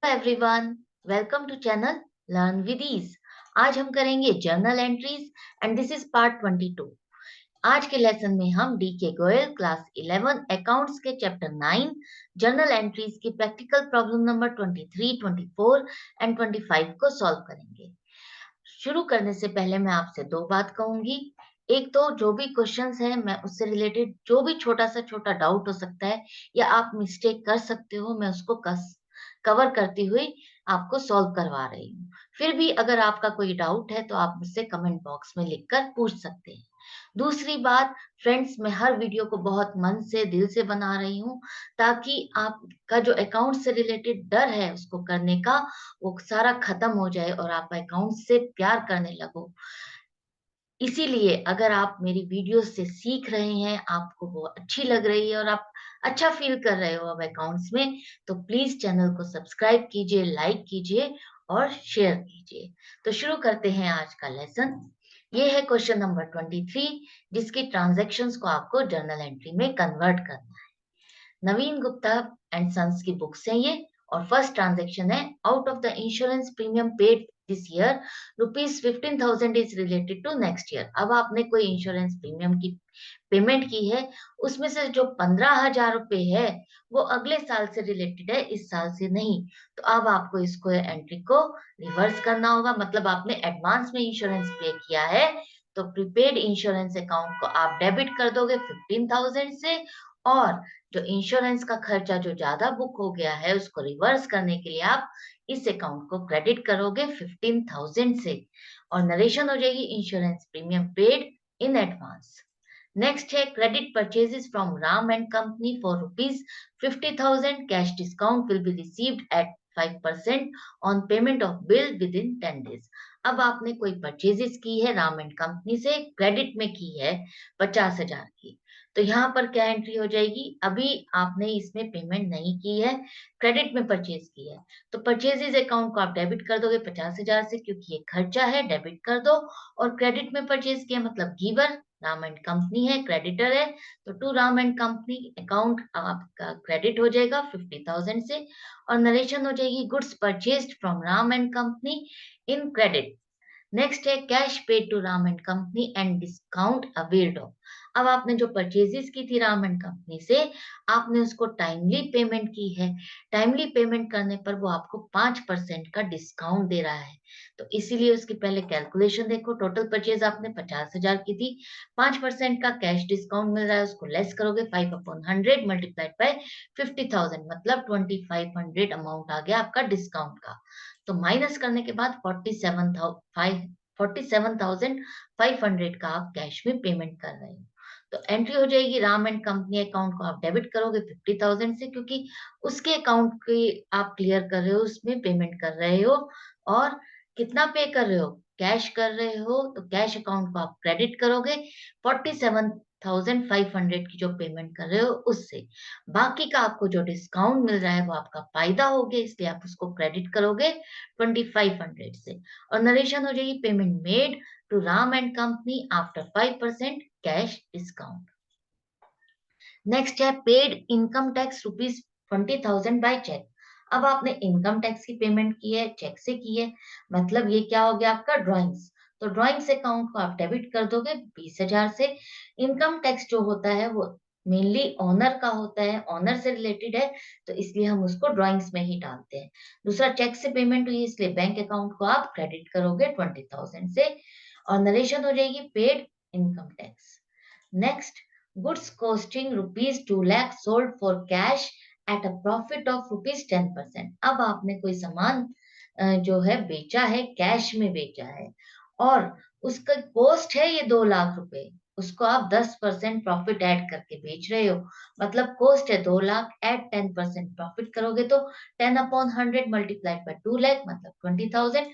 Everyone, welcome to channel learn with ease. आज हम करेंगे journal entries and this is part 22। आज के लेसन में हम D K Goyal class 11 accounts के चैप्टर 9 जर्नल एंट्रीज की प्रैक्टिकल प्रॉब्लम नंबर 23, 24 एंड 25 को सॉल्व करेंगे। शुरू करने से पहले मैं आपसे दो बात कहूंगी। एक तो जो भी क्वेश्चंस है मैं उससे रिलेटेड जो भी छोटा सा छोटा डाउट हो सकता है या आप मिस्टेक कर सकते हो, मैं उसको कवर करती हुई आपको सॉल्व करवा रही हूँ। फिर भी अगर आपका कोई डाउट है तो आप मुझसे कमेंट बॉक्स में लिखकर पूछ सकते हैं। दूसरी बात, फ्रेंड्स, मैं हर वीडियो को बहुत मन से दिल से बना रही हूँ ताकि आपका जो अकाउंट से रिलेटेड डर है उसको करने का वो सारा खत्म हो जाए और आप अकाउंट से प्यार करने लगो। इसीलिए अगर आप मेरी वीडियो से सीख रहे हैं, आपको वो अच्छी लग रही है और आप अच्छा फील कर रहे हो अब अकाउंट्स में, तो प्लीज चैनल को सब्सक्राइब कीजिए, लाइक कीजिए और शेयर कीजिए। तो शुरू करते हैं आज का लेसन। ये है क्वेश्चन नंबर 23, जिसकी ट्रांजैक्शंस को आपको जर्नल एंट्री में कन्वर्ट करना है। नवीन गुप्ता एंड सन्स की बुक्स हैं ये, और फर्स्ट ट्रांजैक्शन है out of the insurance premium paid this year ₹15,000 is related to next year. अब आपने कोई इंश्योरेंस प्रीमियम की पेमेंट की है, उसमें से जो 15,000 रुपए है वो अगले साल से रिलेटेड है, इस साल से नहीं। तो अब आपको इसको एंट्री को रिवर्स करना होगा, मतलब आपने एडवांस में इंश्योरेंस पे किया है तो प्रीपेड इंश्योरेंस अकाउंट को आप डेबिट कर दोगे 15,000 से, और जो इंश्योरेंस का खर्चा जो ज्यादा बुक हो गया है उसको रिवर्स करने के लिए आप इस अकाउंट को क्रेडिट करोगे 15,000 से, और नरेशन हो जाएगी insurance premium paid in advance. Next है credit purchases from Ram and company for ₹50,000, cash discount will be received at 5% on payment of bill within 10 days. अब आपने कोई परचेजेस की है राम एंड कंपनी से, क्रेडिट में की है 50,000 की, तो यहाँ पर क्या एंट्री हो जाएगी? अभी आपने इसमें पेमेंट नहीं की है, क्रेडिट में परचेज की है, तो परचेजेस अकाउंट को आप डेबिट कर दोगे 50,000 से, क्योंकि ये खर्चा है, डेबिट कर दो। और क्रेडिट में परचेज किया मतलब गिवर राम एंड कंपनी है, क्रेडिटर है, तो to Ram and company account आपका क्रेडिट हो जाएगा 50,000 से, और नरेशन हो जाएगी goods purchased from Ram and company in credit. Next है cash paid to Ram and company and discount availed off. अब आपने जो परचेजेस की थी राम एंड कंपनी से, आपने उसको टाइमली पेमेंट की है, टाइमली पेमेंट करने पर वो आपको 5% का डिस्काउंट दे रहा है। तो इसीलिए उसकी पहले कैलकुलेशन देखो, टोटल परचेज आपने 50,000 की थी, 5% का कैश डिस्काउंट मिल रहा है, उसको लेस करोगे 5/100 मल्टीप्लाइड बाय 50,000, मतलब 2500 अमाउंट आ गया आपका डिस्काउंट का। तो माइनस करने के बाद 47,500 का आप कैश में पेमेंट कर रहे हो। तो एंट्री हो जाएगी राम एंड कंपनी अकाउंट को आप डेबिट करोगे 50,000 से, क्योंकि उसके अकाउंट की आप क्लियर कर रहे हो, उसमें पेमेंट कर रहे हो। और कितना पे कर रहे हो? कैश कर रहे हो, तो कैश अकाउंट को आप क्रेडिट करोगे 47,500 की जो पेमेंट कर रहे हो उससे। बाकी का आपको जो डिस्काउंट मिल रहा है वो आपका फायदा हो गया, इसलिए आप उसको क्रेडिट करोगे 2500 से, और नरेशन हो जाएगी payment made to Ram and company after 5% cash discount. Next है paid income tax ₹20,000 by cheque. अब आपने इनकम टैक्स की पेमेंट की है, चेक से की है, मतलब ये क्या हो गया आपका ड्राइंग्स। तो ड्राइंग्स अकाउंट को आप डेबिट कर दोगे 20,000 से। इनकम टैक्स जो होता है वो मेनली ऑनर का होता है, ऑनर से रिलेटेड है, तो इसलिए हम उसको ड्राइंग्स में ही डालते हैं। दूसरा, चेक से पेमेंट हुई इसलिए बैंक अकाउंट को आप क्रेडिट करोगे 20,000 से, और नरेशन हो जाएगी paid income tax. Next, goods costing ₹2 lakh sold for cash at a profit of ₹10%। अब आपने कोई सामान जो है बेचा है, कैश में बेचा है, और उसका कॉस्ट है ये 2 लाख रुपए, उसको आप 10% प्रॉफिट ऐड करके बेच रहे हो, मतलब कॉस्ट है 2 लाख, एट 10% प्रॉफिट करोगे तो 10/100 मल्टीप्लाइड बाय 2 लाख मतलब 20,000।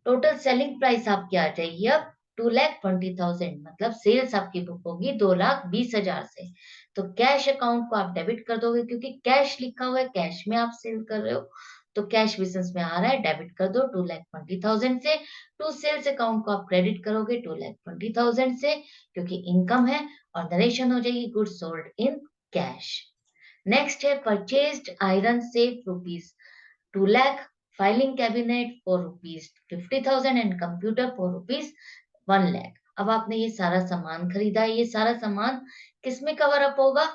टोटल सेलिंग प्राइस आपकी आ जाएगी अब 2,20,000, मतलब सेल्स आपकी बुक होगी 2,20,000 से। तो कैश अकाउंट को आप डेबिट कर दोगे, क्योंकि कैश लिखा हुआ है, कैश में आप सेल कर रहे हो, तो कैश बिजनेस में आ रहा है, डेबिट कर दो 2,20,000 से। टू सेल्स अकाउंट को आप क्रेडिट करोगे 2,20,000 से, क्योंकि इनकम है, और नरेशन हो जाएगी goods sold in cash. Next है परचेज्ड आयरन से rupees 2 lakh, filing cabinet for rupees 50,000 and computer for rupees 1 lakh। अब आपने ये सारा सामान खरीदा है, ये सारा सामान किसमें कवर अप होगा?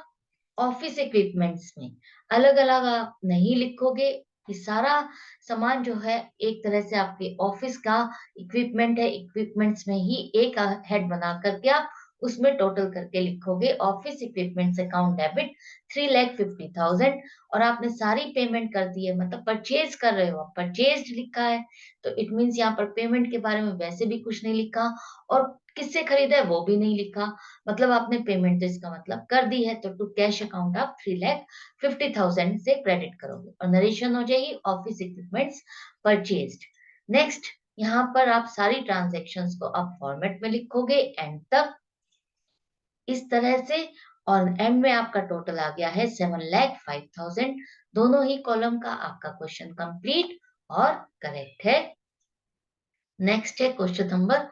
ऑफिस इक्विपमेंट्स में। अलग अलग आप नहीं लिखोगे, ये सारा सामान जो है एक तरह से आपके ऑफिस का इक्विपमेंट है, इक्विपमेंट्स में ही एक हेड बना करके आप उसमें टोटल करके लिखोगे ऑफिस इक्विपमेंट्स अकाउंट डेबिट 3,50,000। और आपने सारी पेमेंट कर दी है, मतलब परचेज कर रहे हो, परचेज लिखा है, तो इट मीन्स यहाँ पर पेमेंट के बारे में वैसे भी कुछ नहीं लिखा और किससे खरीदा है वो भी नहीं लिखा, मतलब आपने पेमेंट तो इसका मतलब कर दी है। तो टू कैश अकाउंट आप 3,50,000 से क्रेडिट करोगे और नरेशन हो जाएगी ऑफिस इक्विपमेंट्स परचेज्ड। नेक्स्ट, यहाँ पर आप सारी ट्रांजेक्शन्स को आप फॉर्मेट में लिखोगे एंड तक इस तरह से, और एंड में आपका टोटल आ गया है 7,05,000। दोनों ही कॉलम का आपका क्वेश्चन कंप्लीट और करेक्ट है। नेक्स्ट है क्वेश्चन नंबर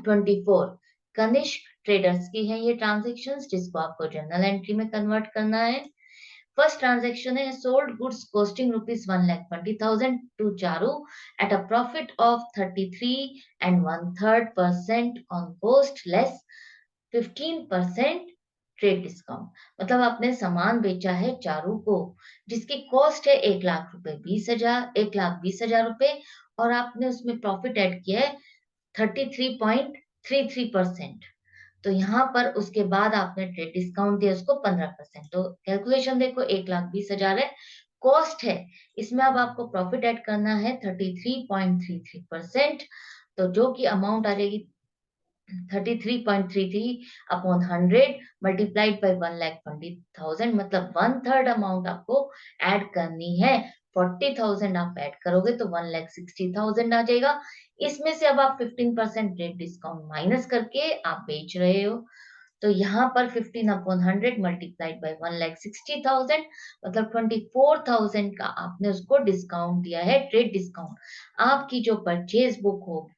24। कनिष्क ट्रेडर्स की है ये ट्रांजेक्शन्स, जिसको आपको जर्नल एंट्री में कन्वर्ट करना है। फर्स्ट ट्रांजेक्शन है sold goods costing rupees 1,20,000 to Charu at a profit of 33 and 1/3% on cost less 15% trade discount. मतलब आपने सामान बेचा है चारू को, जिसकी कॉस्ट है 1,20,000 और आपने उसमें प्रॉफिट ऐड किया है 33.33%। तो यहाँ पर उसके बाद आपने ट्रेड डिस्काउंट दिया उसको 15%। तो कैलकुलेशन देखो, 1,20,000 है, कॉस्ट है, इसमें अब आपको प्रॉफिट ऐड करना है 33.33%। तो जो कि अमाउंट आ जाएगी 33.33 अपॉन 100 मल्टीप्लाइड बाई 1,20,000, मतलब 1/3 अमाउंट आपको ऐड करनी है। 40,000 आप ऐड करोगे तो 1,60,000 आ जाएगा। इसमें से अब आप 15% रेट डिस्काउंट माइनस करके आप बेच रहे हो। तो यहाँ पर 15 अपॉन 100 मल्टीप्लाइड बाई 1,60,000, मतलब 24,000 का आपने उसको डिस्काउंट दिया है, ट्रेड डिस्काउंट। आपकी जो परचेज बुक हो,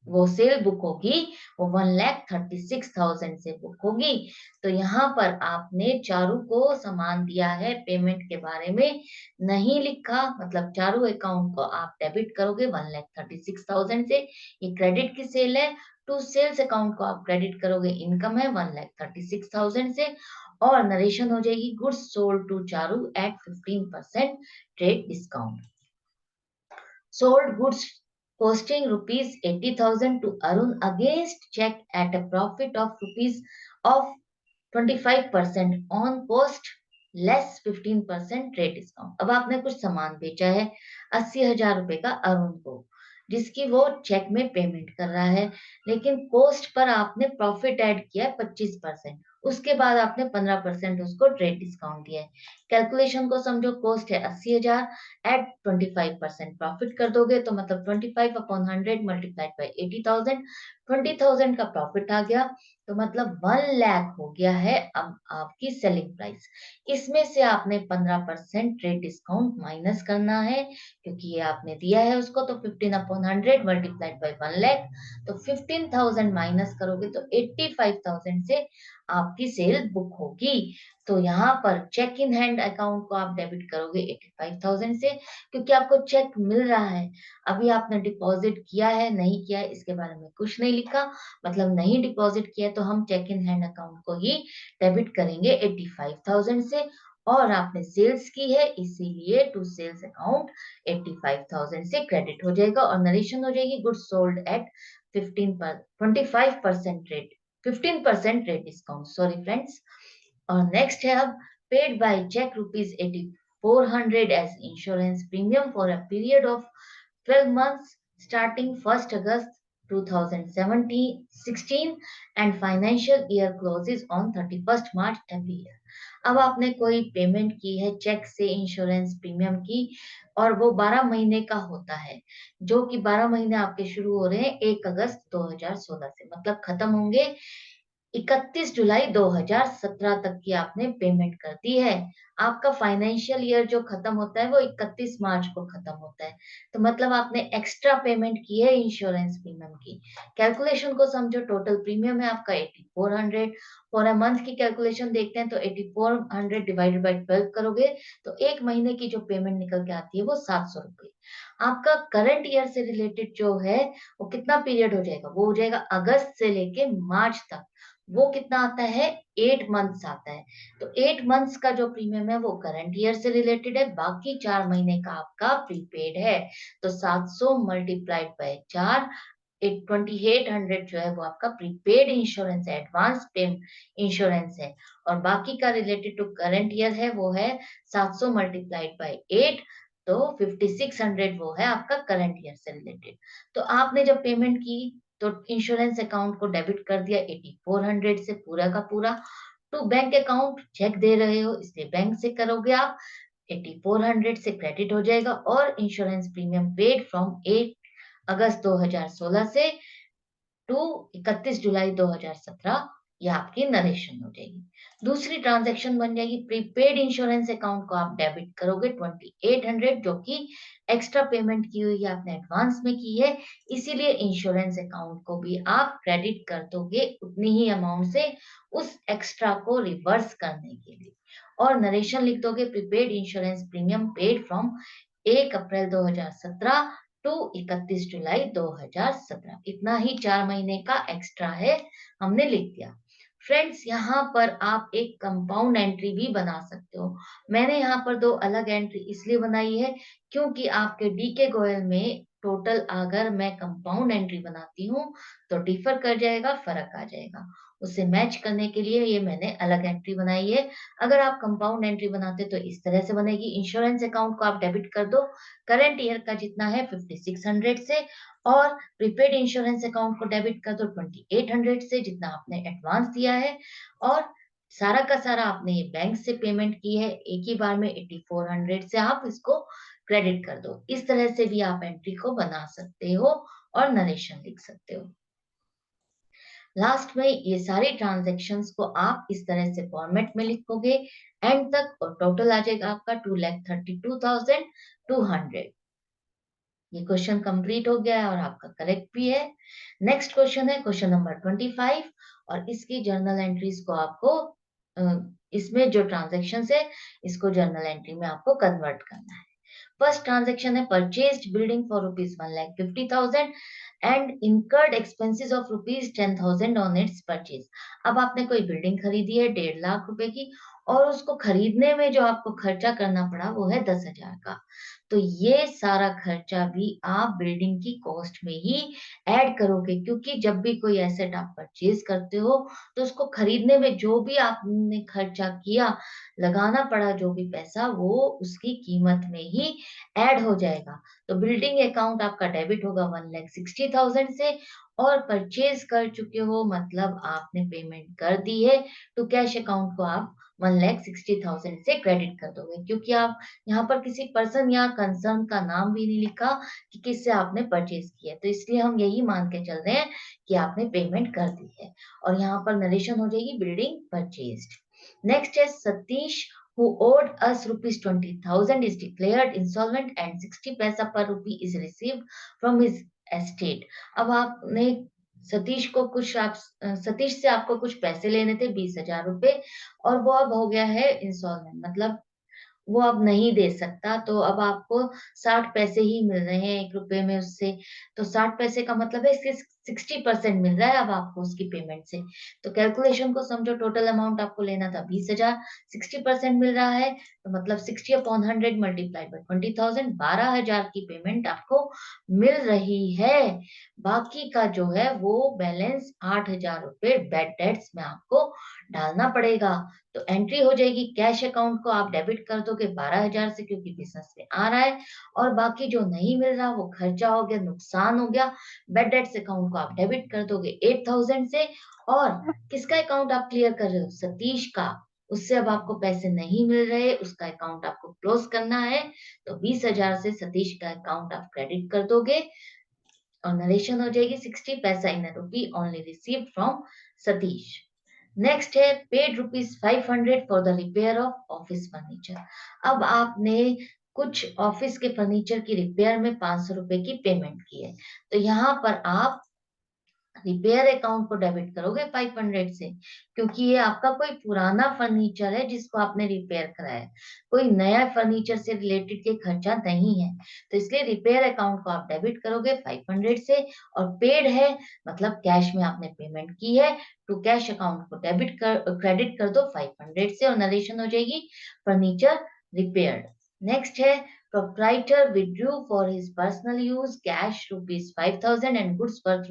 वो सेल बुक होगी, वो 1,36,000 से बुक होगी। तो यहाँ पर आपने चारू को सामान दिया है, पेमेंट के बारे में नहीं लिखा, मतलब चारू अकाउंट को आप डेबिट करोगे 1,36,000 से, ये क्रेडिट की सेल है। टू सेल्स अकाउंट को आप क्रेडिट करोगे, इनकम है 1,36,000 से, और नरेशन हो जाएगी goods sold to Charu at 15% trade discount. Sold goods costing rupees 80,000 to Arun against check at a profit of rupees of 25% on cost less 15% trade discount. अब आपने कुछ सामान बेचा है 80,000 रुपए का अरुण को, जिसकी वो चेक में पेमेंट कर रहा है, लेकिन कॉस्ट पर आपने प्रॉफिट ऐड किया है 25%, उसके बाद आपने 15% उसको ट्रेड डिस्काउंट दिया है। कैलकुलेशन को समझो, कॉस्ट है 80,000 एट 25% प्रॉफिट कर दोगे तो मतलब 25 अपॉन 100 मल्टीप्लाइड बाई 80,000, 20,000 का प्रॉफिट आ गया, तो मतलब 1 लाख हो गया है अब आपकी सेलिंग प्राइस। इसमें से आपने 15% ट्रेड डिस्काउंट माइनस करना है, क्योंकि ये आपने दिया है उसको, तो 15 अपॉन 100 मल्टीप्लाइड बाई 1 लाख, तो 15,000 माइनस करोगे तो 85,000 से आपकी सेल बुक होगी। तो यहाँ पर चेक इन हैंड अकाउंट को आप डेबिट करोगे 85,000 से, क्योंकि आपको चेक मिल रहा है। अभी आपने डिपॉजिट किया है नहीं किया है इसके बारे में कुछ नहीं लिखा, मतलब नहीं डिपॉजिट किया तो हम चेक इन हैंड अकाउंट को ही डेबिट करेंगे 85,000 से। और आपने सेल्स की है इसीलिए टू सेल्स अकाउंट 85,000 से क्रेडिट हो जाएगा और नरेशन हो जाएगी goods sold at 25% rate 15% rate discount, sorry friends. और नेक्स्ट है अब paid by cheque rupees 8,400 as insurance premium for a period of 12 months starting 1st August 2016 and financial year closes on 31st March every year। अब आपने कोई payment की है check से insurance premium की, और वो 12 महीने का होता है, जो कि 12 महीने आपके शुरू हो रहे हैं 1 अगस्त 2016 से, मतलब खत्म होंगे 31 जुलाई 2017 तक की आपने पेमेंट कर दी है। आपका फाइनेंशियल ईयर जो खत्म होता है वो 31 मार्च को खत्म होता है। तो मतलब आपने एक्स्ट्रा पेमेंट की है इंश्योरेंस प्रीमियम की। कैलकुलेशन को समझो, टोटल प्रीमियम है आपका 8400। फॉर अ मंथ की कैलकुलेशन देखते हैं तो 8400 डिवाइडेड बाई 12 करोगे तो एक महीने की जो पेमेंट निकल के आती है वो 700 रुपये। आपका करंट ईयर से रिलेटेड जो है वो कितना पीरियड हो जाएगा, वो हो जाएगा अगस्त से लेके मार्च तक। वो कितना आता है, 8 मंथ्स आता है। तो 8 मंथ्स का जो प्रीमियम है वो करंट ईयर से रिलेटेड है, बाकी 4 महीने का आपका प्रीपेड है। तो 700 मल्टीप्लाइड बाय 4, 2800 जो है वो आपका प्रीपेड इंश्योरेंस है, एडवांस पे इंश्योरेंस है। और बाकी का रिलेटेड टू करंट ईयर है वो है 700 मल्टीप्लाइड बाय 8, तो 5600 वो है आपका करंट ईयर से रिलेटेड। तो आपने जब पेमेंट की तो इंश्योरेंस अकाउंट को डेबिट कर दिया 8400 से पूरा का पूरा। टू बैंक अकाउंट चेक दे रहे हो इसलिए बैंक से करोगे आप, 8400 से क्रेडिट हो जाएगा। और इंश्योरेंस प्रीमियम पेड फ्रॉम 8 अगस्त 2016 से टू 31 जुलाई 2017, ये आपकी नरेशन हो जाएगी। दूसरी ट्रांजैक्शन बन जाएगी, प्रीपेड इंश्योरेंस अकाउंट को आप डेबिट करोगे 2800, जो कि एक्स्ट्रा पेमेंट की हुई है, आपने एडवांस में की है, इसीलिए इंश्योरेंस अकाउंट को भी आप क्रेडिट कर दोगे उतनी ही अमाउंट से उस एक्स्ट्रा को रिवर्स करने के लिए। और नरेशन लिख दोगे, prepaid insurance premium paid from 1 April 2017 to 31 July 2017। इतना ही 4 महीने का एक्स्ट्रा है, हमने लिख दिया। फ्रेंड्स, यहाँ पर आप एक कंपाउंड एंट्री भी बना सकते हो। मैंने यहाँ पर दो अलग एंट्री इसलिए बनाई है क्योंकि आपके डीके गोयल में टोटल अगर मैं कंपाउंड एंट्री बनाती हूँ तो डिफर कर जाएगा, फर्क आ जाएगा। उसे मैच करने के लिए ये मैंने अलग एंट्री बनाई है। अगर आप कंपाउंड एंट्री बनाते तो इस तरह से बनेगी, इंश्योरेंस अकाउंट को आप डेबिट कर दो करंट ईयर का जितना है 5600 से, और प्रीपेड इंश्योरेंस अकाउंट को डेबिट कर दो 2800 से जितना आपने एडवांस दिया है। और सारा का सारा आपने ये बैंक से पेमेंट की है, एक ही बार में 8400 से आप इसको क्रेडिट कर दो। इस तरह से भी आप एंट्री को बना सकते हो और नरेशन लिख सकते हो। लास्ट में ये सारी ट्रांजेक्शन्स को आप इस तरह से फॉर्मेट में लिखोगे एंड तक, और टोटल आ जाएगा आपका 2,32,200। ये क्वेश्चन कंप्लीट हो गया है और आपका करेक्ट भी है। नेक्स्ट क्वेश्चन है क्वेश्चन नंबर 25, और इसकी जर्नल एंट्रीज को आपको इसमें जो ट्रांजेक्शन है इसको जर्नल एंट्री में आपको कन्वर्ट करना है। फर्स्ट ट्रांजेक्शन है, purchased building for rupees 1,50,000 and incurred expenses of rupees 10,000 on it's purchase. अब आपने कोई बिल्डिंग खरीदी है 1.5 लाख रुपए की, और उसको खरीदने में जो आपको खर्चा करना पड़ा वो है 10,000 का। तो ये सारा खर्चा भी आप बिल्डिंग की कॉस्ट में ही ऐड करोगे, क्योंकि जब भी कोई एसेट आप परचेज करते हो तो उसको खरीदने में जो भी आपने खर्चा किया, लगाना पड़ा जो भी पैसा, वो उसकी कीमत में ही ऐड हो जाएगा। तो बिल्डिंग अकाउंट आपका डेबिट होगा 1,60,000 से, और परचेज कर चुके हो मतलब आपने पेमेंट कर दी है, तो कैश अकाउंट को आप 1,60,000 से क्रेडिट कर दोगे, क्योंकि आप यहाँ पर किसी पर्सन या कंसर्न का नाम भी नहीं लिखा कि किससे आपने परचेज किया, तो इसलिए हम यही मान के चल रहे हैं कि आपने पेमेंट कर दी है। और यहाँ पर नरेशन हो जाएगी बिल्डिंग परचेज्ड। नेक्स्ट है Satish who owed us rupees 20,000 is declared insolvent and 60 पैसा per rupee is received from his estate। अब आपने सतीश को कुछ आप सतीश से आपको कुछ पैसे लेने थे 20,000 रुपए, और वो अब हो गया है इंसॉल्वेंट, मतलब वो अब नहीं दे सकता, तो अब आपको 60 पैसे ही मिल रहे हैं 1 रुपए में उससे। तो 60 पैसे का मतलब है 60% मिल रहा है अब आपको उसकी पेमेंट से। तो कैलकुलेशन को समझो, टोटल अमाउंट आपको लेना था 20,000, 60% मिल रहा है तो मतलब 60/100 मल्टीप्लाइड बाई 20,000, 12,000 की पेमेंट आपको मिल रही है। बाकी का जो है वो बैलेंस 8,000 रुपए बैड डेट्स में आपको डालना पड़ेगा। तो एंट्री हो जाएगी, कैश अकाउंट को आप डेबिट कर दोगे 12,000 से, क्योंकि बिजनेस में आ रहा है, और बाकी जो नहीं मिल रहा वो खर्चा हो गया, नुकसान हो गया। बैड डेट्स अकाउंट को आप डेबिट कर दोगे 8,000 से, और किसका अकाउंट आप क्लियर कर रहे हो, सतीश का। उससे अब आपको पैसे नहीं मिल रहे, उसका अकाउंट आपको क्लोज करना है, तो 20,000 से सतीश का अकाउंट आप क्रेडिट कर दोगे, और नरेशन हो जाएगी 60 paisa in rupee only received from Satish. Next है paid ₹500 for the repair of office furniture. अब आपने कुछ ऑफिस के फर्नीचर की रिपेयर में ₹500 की पेमेंट की है, तो यहाँ पर आप रिपेयर अकाउंट को डेबिट करोगे 500 से, क्योंकि ये आपका कोई पुराना फर्नीचर है जिसको आपने रिपेयर कराया है, कोई नया फर्नीचर से रिलेटेड के खर्चा नहीं है। तो इसलिए रिपेयर अकाउंट को आप डेबिट करोगे 500 से, और पेड है मतलब कैश में आपने पेमेंट की है, टू कैश अकाउंट को क्रेडिट कर दो 500 से, और नरेशन हो जाएगी फर्नीचर रिपेयर्ड। नेक्स्ट है proprietor withdrew for his personal use cash ₹5,000 and goods worth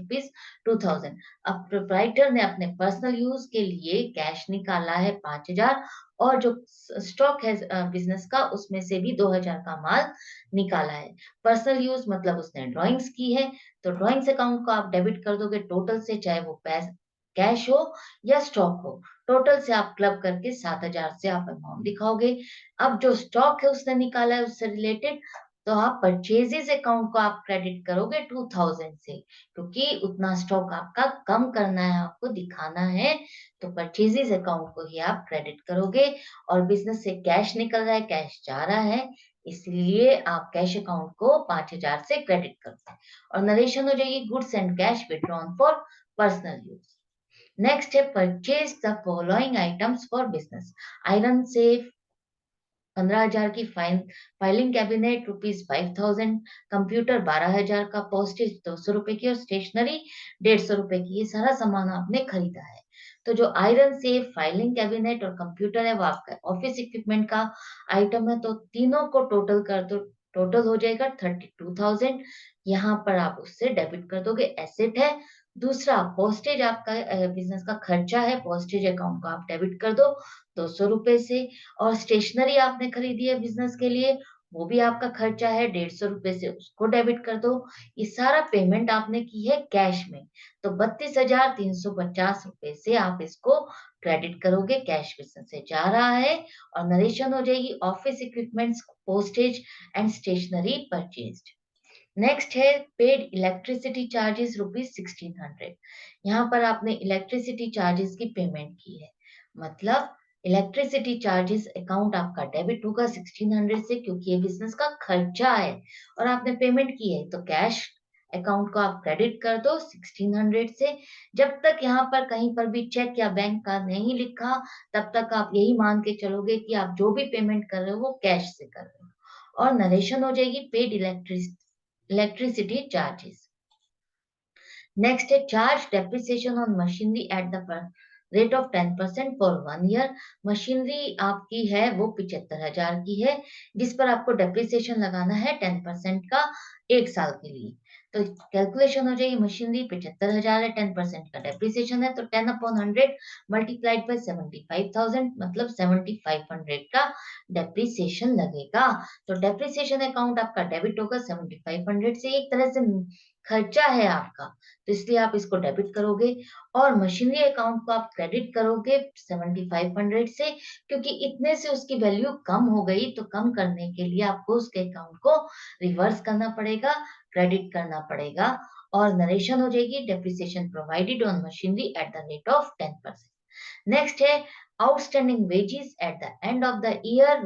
₹2,000। अब प्रोप्राइटर ने अपने पर्सनल यूज के लिए कैश निकाला है 5,000, और जो स्टॉक है बिजनेस का उसमें से भी 2,000 का माल निकाला है। पर्सनल यूज मतलब उसने ड्राइंग्स की है, तो ड्राइंग्स अकाउंट को आप डेबिट कर दोगे टोटल से, चाहे वो पैसा कैश हो या स्टॉक हो। टोटल से आप क्लब करके 7,000 से आप अमाउंट दिखाओगे। अब जो स्टॉक है उसने निकाला है उससे रिलेटेड, तो आप परचेजेस अकाउंट को आप क्रेडिट करोगे 2,000 से, क्योंकि उतना स्टॉक आपका कम करना है, आपको दिखाना है, तो परचेजेस अकाउंट को ही आप क्रेडिट करोगे। और बिजनेस से कैश निकल रहा है, कैश जा रहा है, इसलिए आप कैश अकाउंट को 5,000 से क्रेडिट करते हैं, और नरेशन हो जाएगी goods and cash withdrawn for personal use. Next है purchase the following items for business. Iron safe 15,000 की फाइलिंग कैबिनेट ₹5,000, कंप्यूटर 12,000 का, पोस्टेज ₹200 की, और स्टेशनरी ₹150 की। ये सारा सामान आपने खरीदा है। तो जो आयरन सेफ, फाइलिंग कैबिनेट और कंप्यूटर है वो आपका ऑफिस इक्विपमेंट का आइटम है, तो तीनों को टोटल कर दो, टोटल हो जाएगा 32,000। यहाँ पर आप उससे डेबिट कर दोगे, एसेट है। दूसरा पोस्टेज आपका बिजनेस का खर्चा है, पोस्टेज अकाउंट को आप डेबिट कर दो ₹200 से। और स्टेशनरी आपने खरीदी है बिजनेस के लिए, वो भी आपका खर्चा है ₹150 से, उसको डेबिट कर दो। ये सारा पेमेंट आपने की है कैश में, तो ₹32,350 से आप इसको क्रेडिट करोगे, कैश बिजनेस से जा रहा है, और नरेशन हो जाएगी office equipments postage and stationery purchased. Next है पेड इलेक्ट्रिसिटी चार्जेस ₹1,600। यहाँ पर आपने इलेक्ट्रिसिटी चार्जेस की पेमेंट की है, मतलब इलेक्ट्रिसिटी चार्जेस अकाउंट आपका डेबिट होगा 1,600 से, क्योंकि ये बिजनेस का खर्चा है और आपने पेमेंट की है, तो कैश अकाउंट को आप क्रेडिट कर दो 1,600 से। जब तक यहाँ पर कहीं पर भी चेक या बैंक का नहीं लिखा, तब तक आप यही मान के चलोगे कि आप जो भी पेमेंट कर रहे हो वो कैश से कर रहे हो, और नरेशन हो जाएगी पेड electricity charges. Next है charge depreciation on machinery at the rate of 10% for 1 year। Machinery आपकी है वो 75,000 की है, जिस पर आपको डेप्रिसिएशन लगाना है 10% का 1 साल के लिए। तो कैलकुलेशन हो जाएगी, मशीनरी 75,000 है, 10% का डेप्रिसिएशन है, तो 10/100 मल्टीप्लाइड बाय 75,000 मतलब 7,500 का डेप्रिसिएशन लगेगा। तो डेप्रिसिएशन अकाउंट आपका डेबिट होगा 7,500 से, एक तरह से खर्चा है आपका, तो इसलिए आप इसको डेबिट करोगे। और मशीनरी अकाउंट को आप क्रेडिट करोगे 7,500 से, क्योंकि इतने से उसकी वैल्यू कम हो गई, तो कम करने के लिए आपको उसके अकाउंट को रिवर्स करना पड़ेगा, क्रेडिट करना पड़ेगा, और नरेशन हो जाएगी depreciation provided on machinery at the rate of 10%। Next है outstanding wages at the end of the year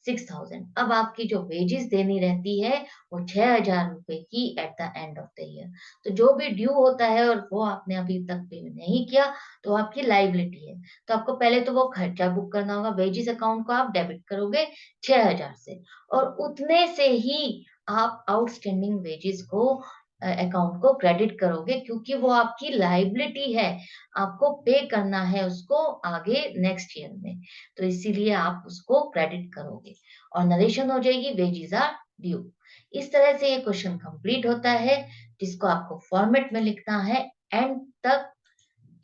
₹6,000। अब आपकी जो वेजेस देनी रहती है वो ₹6,000 की eight the end of the year. तो जो भी ड्यू होता है और वो आपने अभी तक पे नहीं किया, तो आपकी लाइबिलिटी है, तो आपको पहले तो वो खर्चा बुक करना होगा। वेजेस अकाउंट को आप डेबिट करोगे 6,000 से, और उतने से ही आप आउटस्टैंडिंग वेजेस को अकाउंट को क्रेडिट करोगे, क्योंकि वो आपकी लाइबिलिटी है, आपको पे करना है उसको आगे नेक्स्ट ईयर में, तो इसीलिए आप उसको क्रेडिट करोगे, और नरेशन हो जाएगी वेजेस आर ड्यू। इस तरह से ये क्वेश्चन कंप्लीट होता है, जिसको आपको फॉर्मेट में लिखना है एंड तक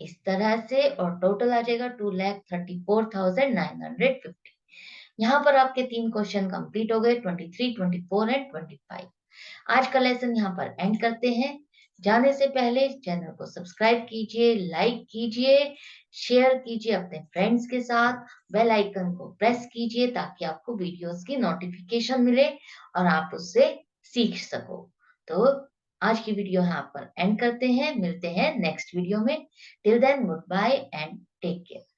इस तरह से, और टोटल आ जाएगा 2,34,950। यहाँ पर आपके 3 क्वेश्चन कंप्लीट हो गए, 23, 24 एंड 25। आज का लेसन यहाँ पर एंड करते हैं। जाने से पहले चैनल को सब्सक्राइब कीजिए, लाइक कीजिए, शेयर कीजिए अपने फ्रेंड्स के साथ, बेल आइकन को प्रेस कीजिए ताकि आपको वीडियोस की नोटिफिकेशन मिले और आप उससे सीख सको। तो आज की वीडियो यहाँ पर एंड करते हैं, मिलते हैं नेक्स्ट वीडियो में। Till then good bye and take care.